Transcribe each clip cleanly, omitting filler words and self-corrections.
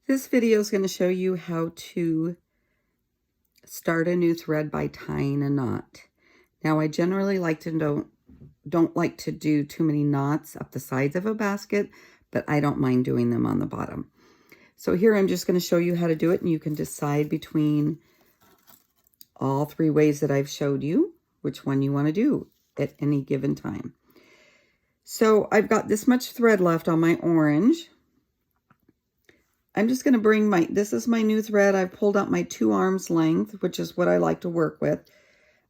This video is going to show you how to start a new thread by tying a knot. Now, I generally don't like to do too many knots up the sides of a basket, but I don't mind doing them on the bottom. So here I'm just going to show you how to do it, and you can decide between all three ways that I've showed you which one you want to do at any given time. So I've got this much thread left on my orange. I'm just going to bring this is my new thread. I've pulled out my 2 arms length, which is what I like to work with.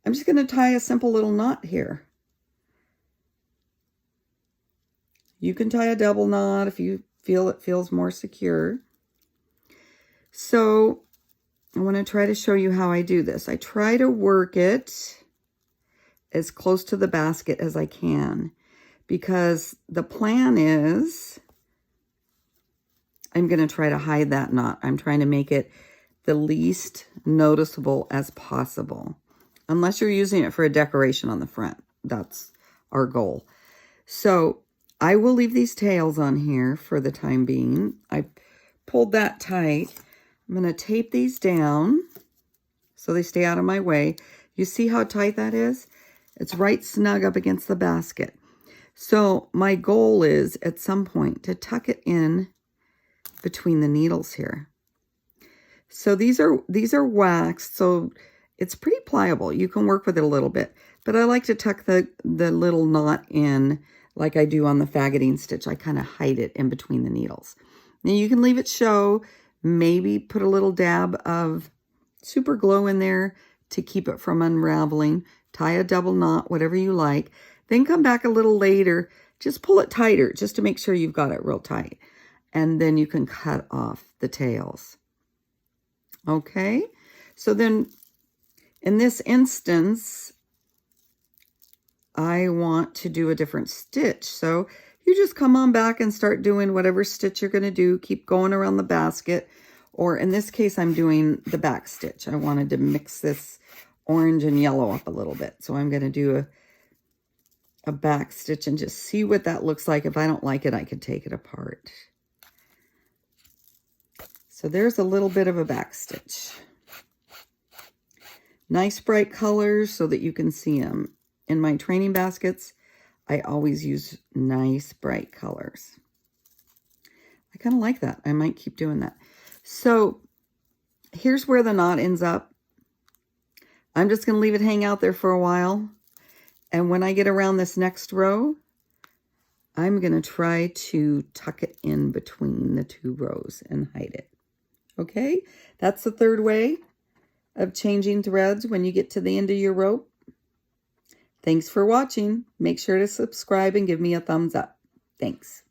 I'm just going to tie a simple little knot here. You can tie a double knot if you feel it feels more secure. So I want to try to show you how I do this. I try to work it as close to the basket as I can, because the plan is I'm going to try to hide that knot. I'm trying to make it the least noticeable as possible, unless you're using it for a decoration on the front. That's our goal. So I will leave these tails on here for the time being. I pulled that tight. I'm going to tape these down so they stay out of my way. You see how tight that is? It's right snug up against the basket. So my goal is at some point to tuck it in between the needles here. So these are waxed, so it's pretty pliable. You can work with it a little bit, but I like to tuck the little knot in like I do on the faggoting stitch. I kind of hide it in between the needles. Now you can leave it show, maybe put a little dab of super glue in there to keep it from unraveling. Tie a double knot, whatever you like. Then come back a little later, just pull it tighter just to make sure you've got it real tight. And then you can cut off the tails. Okay, so then in this instance, I want to do a different stitch. So you just come on back and start doing whatever stitch you're going to do. Keep going around the basket. Or in this case, I'm doing the back stitch. I wanted to mix this orange and yellow up a little bit. So I'm going to do a back stitch and just see what that looks like. If I don't like it, I could take it apart. So there's a little bit of a back stitch. Nice bright colors so that you can see them. In my training baskets, I always use nice bright colors. I kind of like that. I might keep doing that. So here's where the knot ends up. I'm just going to leave it hang out there for a while. And when I get around this next row, I'm going to try to tuck it in between the 2 rows and hide it. Okay, that's the third way of changing threads when you get to the end of your rope. Thanks for watching. Make sure to subscribe and give me a thumbs up. Thanks.